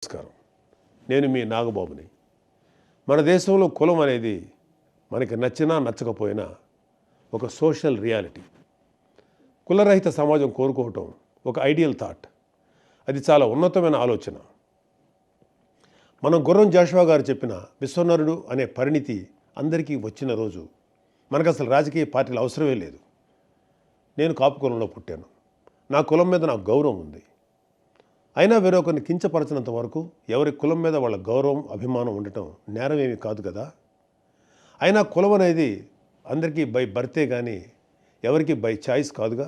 నమస్కారం. నేను మీ నాగబాబుని. మన దేశంలో కులం అనేది మనకి నచ్చినా నచ్చకపోయినా ఒక సోషల్ రియాలిటీ. కులరహిత సమాజం కోరుకోవటం ఒక ఐడియల్ థాట్. అది చాలా ఉన్నతమైన ఆలోచన. మనం గుర్రం జాషువా గారు చెప్పిన విశ్వనరుడు అనే పరిణితి అందరికీ వచ్చిన రోజు మనకు అసలు రాజకీయ పార్టీలు అవసరమే లేదు. నేను కాపు కులంలో పుట్టాను. నా కులం మీద నాకు గౌరవం ఉంది. అయినా వేరొకరిని కించపరచినంత వరకు ఎవరి కులం మీద వాళ్ళ గౌరవం అభిమానం ఉండటం నేరం ఏమీ కాదు కదా. అయినా కులం అనేది అందరికీ బై బర్తే కానీ ఎవరికి బై చాయిస్ కాదుగా.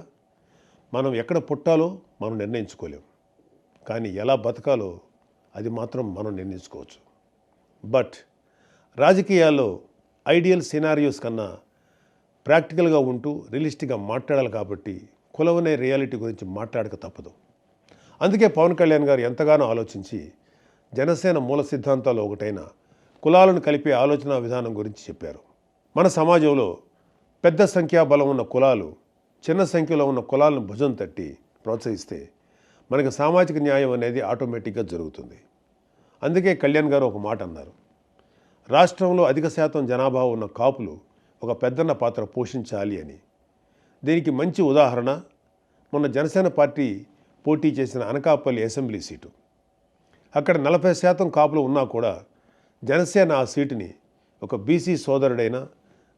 మనం ఎక్కడ పుట్టాలో మనం నిర్ణయించుకోలేం, కానీ ఎలా బతకాలో అది మాత్రం మనం నిర్ణయించుకోవచ్చు. బట్ రాజకీయాల్లో ఐడియల్ సినారియోస్ కన్నా ప్రాక్టికల్గా ఉంటూ రియలిస్టిక్గా మాట్లాడాలి కాబట్టి కులం అనే రియాలిటీ గురించి మాట్లాడక తప్పదు. అందుకే పవన్ కళ్యాణ్ గారు ఎంతగానో ఆలోచించి జనసేన మూల సిద్ధాంతాల్లో ఒకటైన కులాలను కలిపే ఆలోచన విధానం గురించి చెప్పారు. మన సమాజంలో పెద్ద సంఖ్యాబలం ఉన్న కులాలు చిన్న సంఖ్యలో ఉన్న కులాలను భుజం తట్టి ప్రోత్సహిస్తే మనకి సామాజిక న్యాయం అనేది ఆటోమేటిక్గా జరుగుతుంది. అందుకే కళ్యాణ్ గారు ఒక మాట అన్నారు. రాష్ట్రంలో అధిక శాతం జనాభా ఉన్న కాపులు ఒక పెద్దన్న పాత్ర పోషించాలి అని. దీనికి మంచి ఉదాహరణ మొన్న జనసేన పార్టీ పోటీ చేసిన అనకాపల్లి అసెంబ్లీ సీటు. అక్కడ 40% కాపులు ఉన్నా కూడా జనసేన ఆ సీటుని ఒక బీసీ సోదరుడైన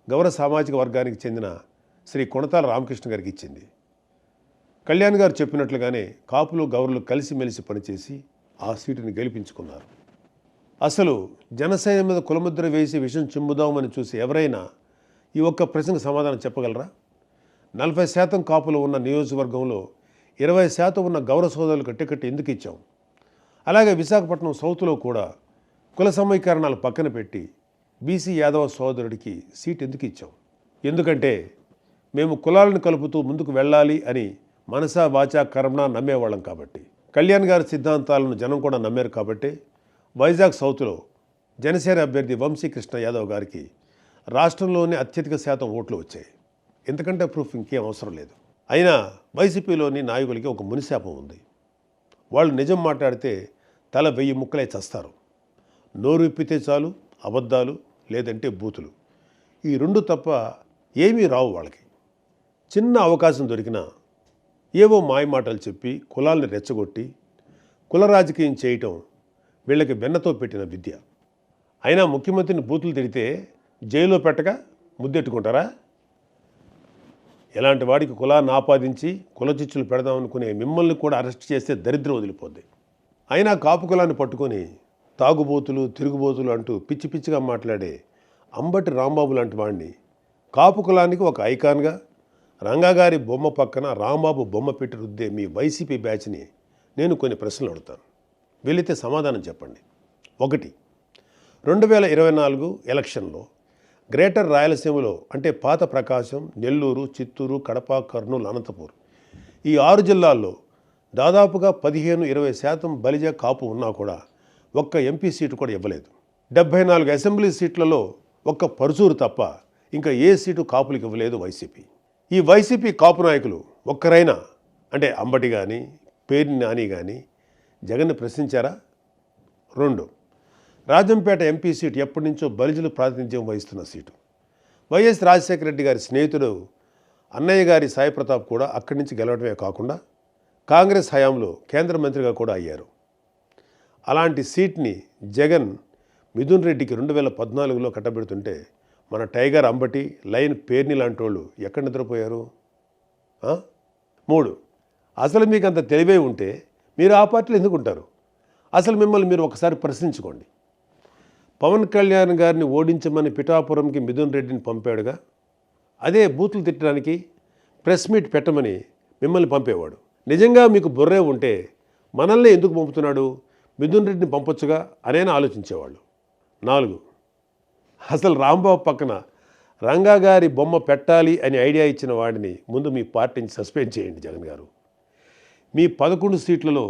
గౌర సామాజిక వర్గానికి చెందిన శ్రీ కొణతాల రామకృష్ణ గారికి ఇచ్చింది. కళ్యాణ్ గారు చెప్పినట్లుగానే కాపులు గౌరలు కలిసిమెలిసి పనిచేసి ఆ సీటుని గెలిపించుకున్నారు. అసలు జనసేన మీద కులముద్ర వేసి విషం చిమ్ముదామని చూసి ఎవరైనా ఈ ఒక్క ప్రశ్నకు సమాధానం చెప్పగలరా? 40% కాపులు ఉన్న నియోజకవర్గంలో 20% ఉన్న గౌరవ సోదరులకు టికెట్ ఎందుకు ఇచ్చాం? అలాగే విశాఖపట్నం సౌత్లో కూడా కుల సమీకరణాలు పక్కన పెట్టి బీసీ యాదవ సోదరుడికి సీట్ ఎందుకు ఇచ్చాం? ఎందుకంటే మేము కులాలను కలుపుతూ ముందుకు వెళ్ళాలి అని మనసా వాచా కర్మణ నమ్మేవాళ్ళం కాబట్టి. కళ్యాణ్ గారి సిద్ధాంతాలను జనం కూడా నమ్మారు కాబట్టి వైజాగ్ సౌత్లో జనసేన అభ్యర్థి వంశీకృష్ణ యాదవ్ గారికి రాష్ట్రంలోనే అత్యధిక శాతం ఓట్లు వచ్చాయి. ఎందుకంటే ప్రూఫ్ ఇంకేం అవసరం లేదు. అయినా వైసీపీలోని నాయకులకి ఒక మునిశాపం ఉంది. వాళ్ళు నిజం మాట్లాడితే తల 1000 ముక్కలై చస్తారు. నోరు విప్పితే చాలు అబద్ధాలు, లేదంటే బూతులు. ఈ రెండు తప్ప ఏమీ రావు వాళ్ళకి. చిన్న అవకాశం దొరికినా ఏవో మాయమాటలు చెప్పి కులాల్ని రెచ్చగొట్టి కుల రాజకీయం చేయటం వీళ్ళకి వెన్నతో పెట్టిన విద్య. అయినా ముఖ్యమంత్రిని బూతులు తిడితే జైల్లో పెట్టక ముద్దెట్టుకుంటారా? ఎలాంటి వాడికి కులాన్ని ఆపాదించి కులచిచ్చులు పెడదామనుకునే మిమ్మల్ని కూడా అరెస్ట్ చేస్తే దరిద్రం వదిలిపోద్ది. అయినా కాపు కులాన్ని పట్టుకొని తాగుబోతులు తిరుగుబోతులు అంటూ పిచ్చి పిచ్చిగా మాట్లాడే అంబటి రాంబాబు లాంటి వాడిని కాపు కులానికి ఒక ఐకాన్గా రంగాగారి బొమ్మ పక్కన రాంబాబు బొమ్మ పెట్టి రుద్దే మీ వైసీపీ బ్యాచ్ని నేను కొన్ని ప్రశ్నలు అడుగుతాను. వెళితే సమాధానం చెప్పండి. 1. 2024 ఎలక్షన్లో గ్రేటర్ రాయలసీమలో అంటే పాత ప్రకాశం, నెల్లూరు, చిత్తూరు, కడప, కర్నూలు, అనంతపూర్ ఈ 6 జిల్లాల్లో దాదాపుగా 15-20% బలిజ కాపు ఉన్నా కూడా ఒక్క ఎంపీ సీటు కూడా ఇవ్వలేదు. 74 అసెంబ్లీ సీట్లలో ఒక్క పరుచూరు తప్ప ఇంకా ఏ సీటు కాపులకు ఇవ్వలేదు వైసీపీ. ఈ వైసీపీ కాపు నాయకులు ఒక్కరైనా అంటే అంబటి కానీ పేర్ని నాని కానీ జగన్ని ప్రశ్నించారా? 2. రాజంపేట ఎంపీ సీటు ఎప్పటి నుంచో బలిజలు ప్రాతినిధ్యం వహిస్తున్న సీటు. వైఎస్ రాజశేఖర రెడ్డి గారి స్నేహితుడు అన్నయ్య గారి సాయి ప్రతాప్ కూడా అక్కడి నుంచి గెలవడమే కాకుండా కాంగ్రెస్ హయాంలో కేంద్ర మంత్రిగా కూడా అయ్యారు. అలాంటి సీట్ని జగన్ మిథున్ రెడ్డికి 2014లో కట్టబెడుతుంటే మన టైగర్ అంబటి, లైన్ పేర్ని లాంటి వాళ్ళు ఎక్కడ నిద్రపోయారు? 3. అసలు మీకు అంత తెలివే ఉంటే మీరు ఆ పార్టీలో ఎందుకుంటారు? అసలు మిమ్మల్ని మీరు ఒకసారి ప్రశ్నించుకోండి. పవన్ కళ్యాణ్ గారిని ఓడించమని పిఠాపురంకి మిథున్ రెడ్డిని పంపాడుగా. అదే బూతులు తిట్టడానికి ప్రెస్ మీట్ పెట్టమని మిమ్మల్ని పంపేవాడు. నిజంగా మీకు బుర్రే ఉంటే మనల్ని ఎందుకు పంపుతున్నాడు? మిథున్ రెడ్డిని పంపొచ్చుగా అనేనా ఆలోచించేవాళ్ళు. 4. అసలు రాంబాబు పక్కన రంగా గారి బొమ్మ పెట్టాలి అని ఐడియా ఇచ్చిన వాడిని ముందు మీ పార్టీని సస్పెండ్ చేయండి జగన్ గారు. మీ 11 సీట్లలో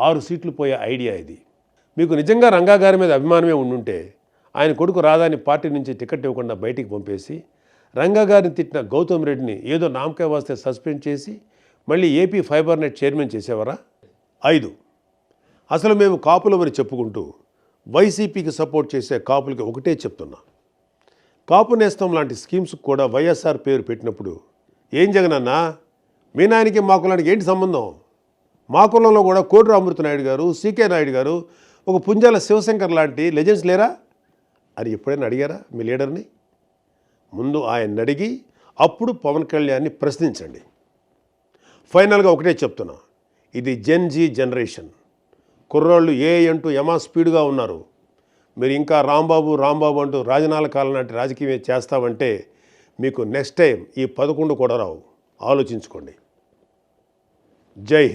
6 సీట్లు పోయే ఐడియా ఇది. మీకు నిజంగా రంగా గారి మీద అభిమానమే ఉండుంటే ఆయన కొడుకు రాధాని పార్టీ నుంచి టికెట్ ఇవ్వకుండా బయటికి పంపేసి రంగా గారిని తిట్టిన గౌతమ్ రెడ్డిని ఏదో నామకే వాస్తే సస్పెండ్ చేసి మళ్ళీ ఏపీ ఫైబర్ నెట్ చైర్మన్ చేసేవారా? 5. అసలు మేము కాపులమని చెప్పుకుంటూ వైసీపీకి సపోర్ట్ చేసే కాపులకి ఒకటే చెప్తున్నా, కాపు నేస్తం లాంటి స్కీమ్స్ కూడా వైఎస్ఆర్ పేరు పెట్టినప్పుడు ఏం జగనన్నా మీ నాయనకి మా కులానికి ఏంటి సంబంధం? మా కులంలో కూడా కోడి అమృత నాయుడు గారు, సీకే నాయుడు గారు, ఒక పుంజాల శివశంకర్ లాంటి లెజెండ్స్ లేరా అని ఎప్పుడైనా అడిగారా మీ లీడర్ని? ముందు ఆయన్ని అడిగి అప్పుడు పవన్ కళ్యాణ్ని ప్రశ్నించండి. ఫైనల్గా ఒకటే చెప్తున్నా, ఇది జెన్జీ జనరేషన్. కుర్రాళ్ళు అంటూ యమా స్పీడ్గా ఉన్నారు. మీరు ఇంకా రాంబాబు అంటూ రాజనాల కాలం నాటి రాజకీయం చేస్తామంటే మీకు నెక్స్ట్ టైం ఈ 11 కూడా రావు. ఆలోచించుకోండి. జై హింద్.